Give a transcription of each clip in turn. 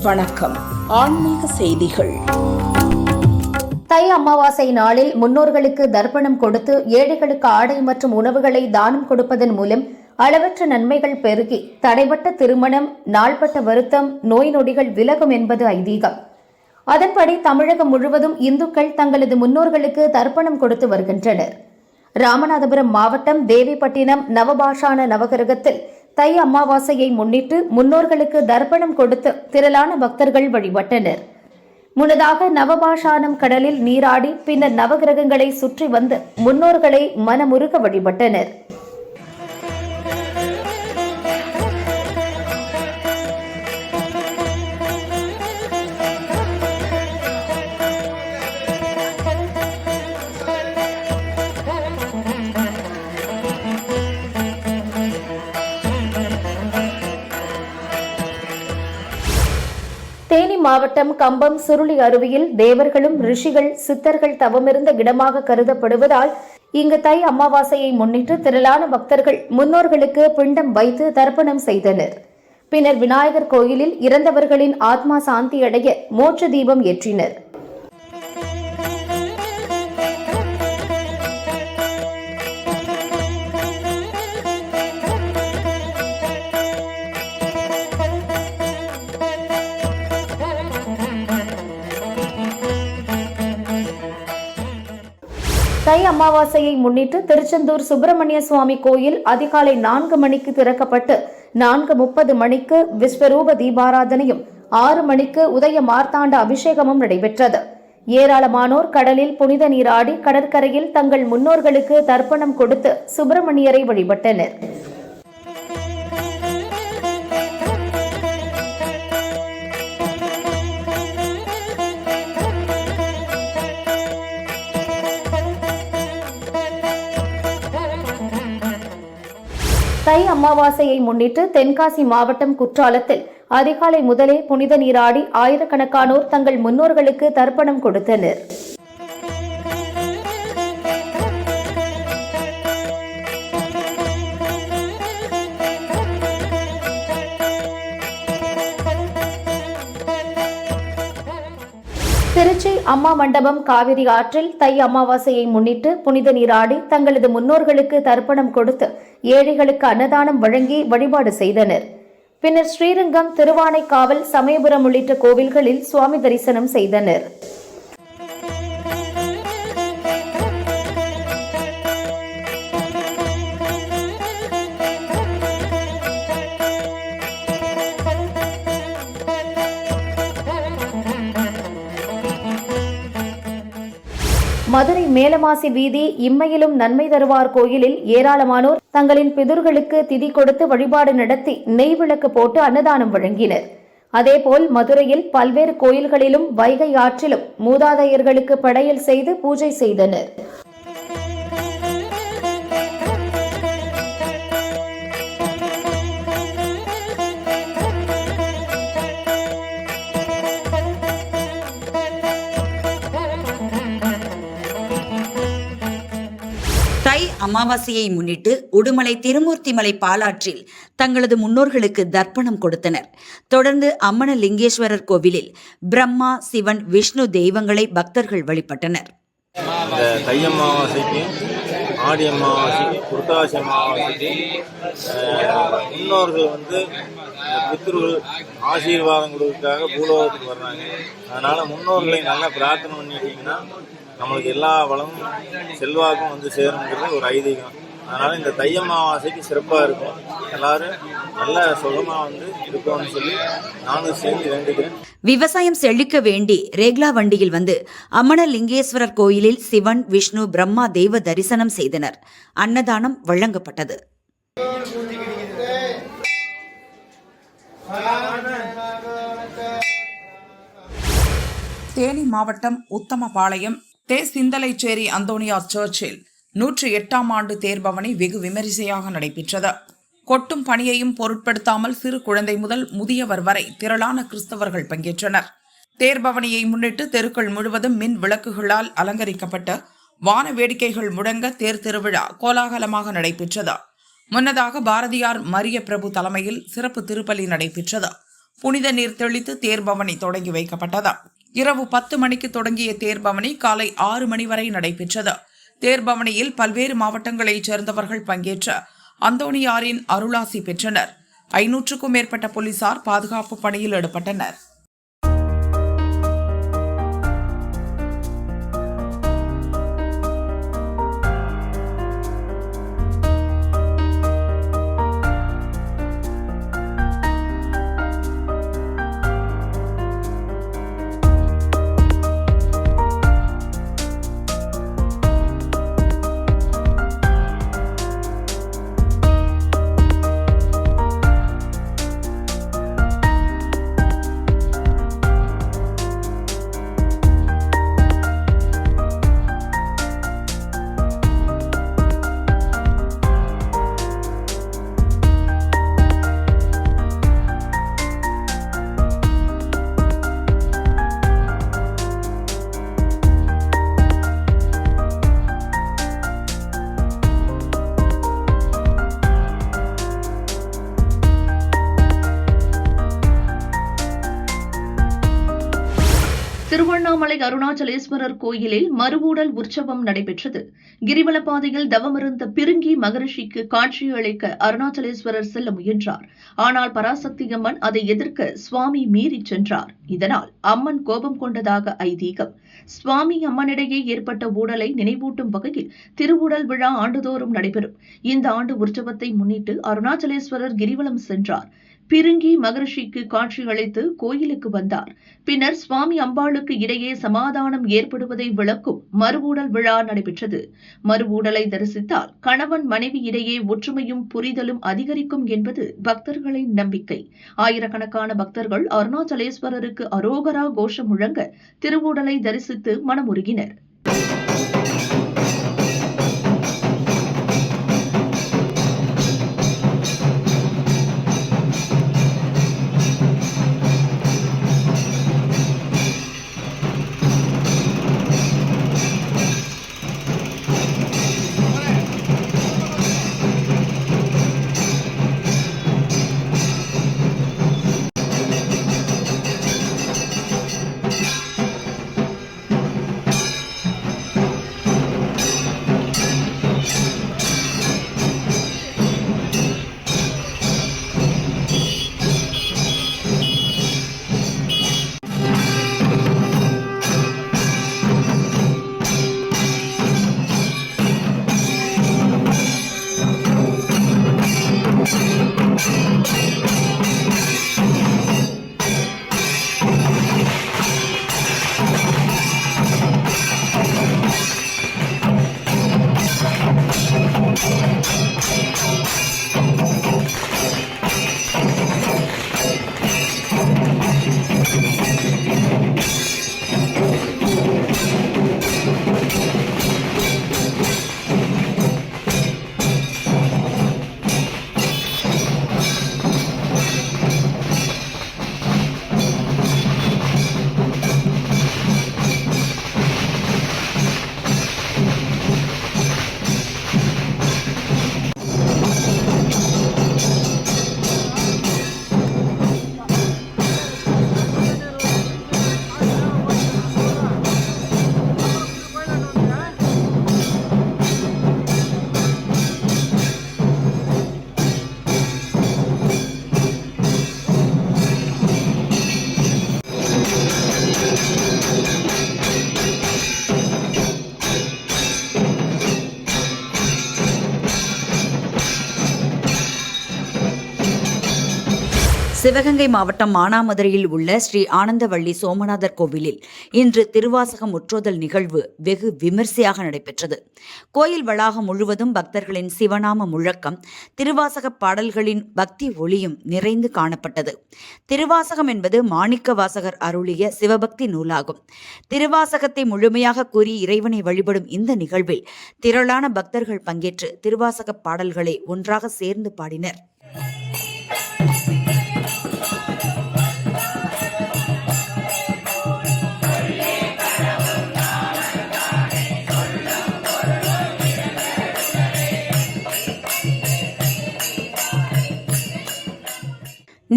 வணக்கம். ஆன்மீக செய்திகள். தை அமாவாசை நாளில் முன்னோர்களுக்கு தர்ப்பணம் கொடுத்து ஏழைகளுக்கு ஆடை மற்றும் உணவுகளை தானம் கொடுப்பதன் மூலம் அளவற்ற நன்மைகள் பெருகி தடைபட்ட திருமணம், நாள்பட்ட வருத்தம், நோய் நொடிகள் விலகும் என்பது ஐதீகம். அதன்படி தமிழகம் முழுவதும் இந்துக்கள் தங்களது முன்னோர்களுக்கு தர்ப்பணம் கொடுத்து வருகின்றனர். ராமநாதபுரம் மாவட்டம் தேவிப்பட்டினம் நவபாஷான நவகிரகத்தில் தை அமாவாசையை முன்னிட்டு முன்னோர்களுக்கு தர்ப்பணம் கொடுத்து திரளான பக்தர்கள் வழிபட்டனர். முன்னதாக நவபாஷானம் கடலில் நீராடி பின்னர் நவகிரகங்களை சுற்றி வந்து முன்னோர்களை மனமுருக வழிபட்டனர். தேனி மாவட்டம் கம்பம் சுருளி அருவியில் தேவர்களும் ரிஷிகள், சித்தர்கள் தவமிருந்த இடமாக கருதப்படுவதால் இங்கு தை அமாவாசையை முன்னிட்டு திரளான பக்தர்கள் முன்னோர்களுக்கு பிண்டம் வைத்து தர்ப்பணம் செய்தனர். பின்னர் விநாயகர் கோயிலில் இறந்தவர்களின் ஆத்மா சாந்தியடைய மோட்ச தீபம் ஏற்றினர். தை அமாவாசையை முன்னிட்டு திருச்செந்தூர் சுப்பிரமணிய சுவாமி கோயில் அதிகாலை 4 மணிக்கு திறக்கப்பட்டு 4:30 மணிக்கு விஸ்வரூப தீபாராதனையும் 6 மணிக்கு உதய மார்த்தாண்ட அபிஷேகமும் நடைபெற்றது. ஏராளமானோர் கடலில் புனித நீராடி கடற்கரையில் தங்கள் முன்னோர்களுக்கு தர்ப்பணம் கொடுத்து சுப்பிரமணியரை வழிபட்டனர். தை அமாவாசையை முன்னிட்டு தென்காசி மாவட்டம் குற்றாலத்தில் அதிகாலை முதலே புனித நீராடி ஆயிரக்கணக்கானோர் தங்கள் முன்னோர்களுக்கு தர்ப்பணம் கொடுத்தனர். திருச்சி அம்மா மண்டபம் காவிரி ஆற்றில் தை அமாவாசையை முன்னிட்டு புனித நீராடி தங்களது முன்னோர்களுக்கு தர்ப்பணம் கொடுத்து ஏழைகளுக்கு அன்னதானம் வழங்கி வழிபாடு செய்தனர். பின்னர் ஸ்ரீரங்கம், திருவானைக்காவல், சமயபுரம் உள்ளிட்ட கோவில்களில் சுவாமி தரிசனம் செய்தனர். மதுரை மேலமாசி வீதி இம்மையிலும் நன்மை தருவார் கோயிலில் ஏராளமானோர் தங்களின் பிதுர்களுக்கு திதி கொடுத்து வழிபாடு நடத்தி நெய் விளக்கு போட்டு அன்னதானம் வழங்கினர். அதேபோல் மதுரையில் பல்வேறு கோயில்களிலும் வைகை ஆற்றிலும் மூதாதையர்களுக்கு படையல் செய்து பூஜை செய்தனர். தை அமாவாசையை முன்னிட்டு உடுமலை திருமூர்த்திமலை பாலாற்றில் தங்களது முன்னோர்களுக்கு தர்ப்பணம் கொடுத்தனர். தொடர்ந்து அம்மணலிங்கேஸ்வரர் கோவிலில் பிரம்மா, சிவன், விஷ்ணு தெய்வங்களை பக்தர்கள் வழிபட்டனர். இந்த தை அமாவாசைக்கு, ஆடி அமாவாசைக்கு, புரட்டாசி அமாவாசைக்கு முன்னோர்கள் பித்ருகள் ஆசீர்வாதம் கொடுக்கறதுக்காக பூலோகத்துக்கு வர்றாங்க. அதனால் முன்னோர்களை நல்லா பிரார்த்தனை பண்ணிட்டீங்கன்னா நம்மளுக்கு எல்லா வளமும் செல்வாக்கும் சேருங்கிறது ஒரு ஐதீகம். அதனால் இந்த தை அமாவாசைக்கு சிறப்பாக இருக்கும். எல்லாரும் நல்ல சுகமாக இருக்கணும்னு சொல்லி நானும் சேர்ந்து வேண்டுகிறேன். விவசாயம் செழிக்க வேண்டி ரேக்லா வண்டியில் வந்து அம்மணலிங்கேஸ்வரர் கோயிலில் சிவன், விஷ்ணு, பிரம்மா தெய்வ தரிசனம் செய்தனர். அன்னதானம் வழங்கப்பட்டது. தேனி மாவட்டம் உத்தமபாளையம் சிந்தலைச்சேரி அந்தோனியார் சர்ச்சில் 108ஆம் ஆண்டு தேர்பவனி வெகு விமரிசையாக நடைபெற்றது. கொட்டும் பணியையும் பொருட்படுத்தாமல் சிறு குழந்தை முதல் முதியவர் வரை திரளான கிறிஸ்தவர்கள் பங்கேற்றனர். தேர்பவனியை முன்னிட்டு தெருக்கள் முழுவதும் மின் விளக்குகளால் அலங்கரிக்கப்பட்டு வான வேடிக்கைகள் முழங்க தேர் திருவிழா கோலாகலமாக நடைபெற்றது. முன்னதாக பாரதியார் மரிய பிரபு தலைமையில் சிறப்பு திருப்பலி நடைபெற்றது. புனித நீர் தெளித்து தேர்பவனி தொடங்கி வைக்கப்பட்டது. இரவு 10 மணிக்கு தொடங்கிய தேர்பவனி காலை 6 மணி வரை நடைபெற்றது. தேர்பவனியில் பல்வேறு மாவட்டங்களைச் சேர்ந்தவர்கள் பங்கேற்று அந்தோணியாரின் அருளாசி பெற்றனர். 500க்கும் மேற்பட்ட போலீசார் பாதுகாப்பு பணியில் ஈடுபட்டனர். திருவண்ணாமலை அருணாச்சலேஸ்வரர் கோயிலில் மறுவூடல் உற்சவம் நடைபெற்றது. கிரிவலப்பாதையில் தவமிருந்த பிருங்கி மகரிஷிக்கு காட்சியளிக்க அருணாச்சலேஸ்வரர் செல்ல முயன்றார். ஆனால் பராசக்தி அம்மன் அதை எதிர்க்க சுவாமி மீறிச் சென்றார். இதனால் அம்மன் கோபம் கொண்டதாக ஐதீகம். சுவாமி அம்மனிடையே ஏற்பட்ட ஊடலை நினைவூட்டும் வகையில் திருவுடல் விழா ஆண்டுதோறும் நடைபெறும். இந்த ஆண்டு உற்சவத்தை முன்னிட்டு அருணாச்சலேஸ்வரர் கிரிவலம் சென்றார். பிருங்கி மகரிஷிக்கு காட்சி அளித்து கோயிலுக்கு வந்தார். பின்னர் சுவாமி அம்பாளுக்கு இடையே சமாதானம் ஏற்படுவதை விளக்கும் மறுவூடல் விழா நடைபெற்றது. மறுவூடலை தரிசித்தால் கணவன் மனைவி இடையே ஒற்றுமையும் புரிதலும் அதிகரிக்கும் என்பது பக்தர்களின் நம்பிக்கை. ஆயிரக்கணக்கான பக்தர்கள் அருணாச்சலேஸ்வரருக்கு அரோகரா கோஷம் முழங்க திருவூடலை தரிசித்து மனமுருகினர். சிவகங்கை மாவட்டம் மானாமதுரையில் உள்ள ஸ்ரீ ஆனந்தவள்ளி சோமநாதர் கோவிலில் இன்று திருவாசக முற்றோதல் நிகழ்வு வெகு விமரிசையாக நடைபெற்றது. கோயில் வளாகம் முழுவதும் பக்தர்களின் சிவநாம முழக்கம், திருவாசக பாடல்களின் பக்தி ஒளியும் நிறைந்து காணப்பட்டது. திருவாசகம் என்பது மாணிக்க வாசகர் அருளிய சிவபக்தி நூலாகும். திருவாசகத்தை முழுமையாக கூறி இறைவனை வழிபடும் இந்த நிகழ்வில் திரளான பக்தர்கள் பங்கேற்று திருவாசக பாடல்களை ஒன்றாக சேர்ந்து பாடினர்.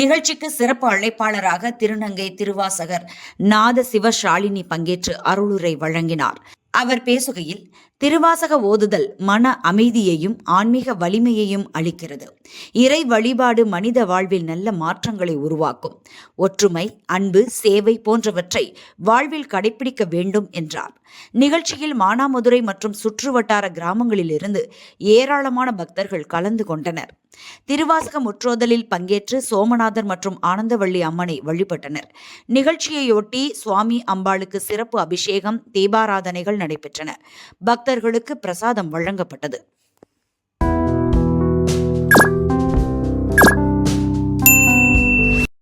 நிகழ்ச்சிக்கு சிறப்பு அழைப்பாளராக திருநங்கை திருவாசகர் நாத சிவஷாலினி பங்கேற்று அருளுரை வழங்கினார். அவர் பேசுகையில், திருவாசக ஓதுதல் மன அமைதியையும் ஆன்மீக வலிமையையும் அளிக்கிறது. இறை வழிபாடு மனித வாழ்வில் நல்ல மாற்றங்களை உருவாக்கும். ஒற்றுமை, அன்பு, சேவை போன்றவற்றை வாழ்வில் கடைபிடிக்க வேண்டும் என்றார். நிகழ்ச்சியில் மானாமதுரை மற்றும் சுற்றுவட்டார கிராமங்களில் இருந்து ஏராளமான பக்தர்கள் கலந்து கொண்டனர். திருவாசக முற்றோதலில் பங்கேற்று சோமநாதர் மற்றும் ஆனந்தவள்ளி அம்மனை வழிபட்டனர். நிகழ்ச்சியையொட்டி சுவாமி அம்பாளுக்கு சிறப்பு அபிஷேகம், தீபாராதனைகள் நடைபெற்றன. பக்தர்களுக்கு பிரசாதம் வழங்கப்பட்டது.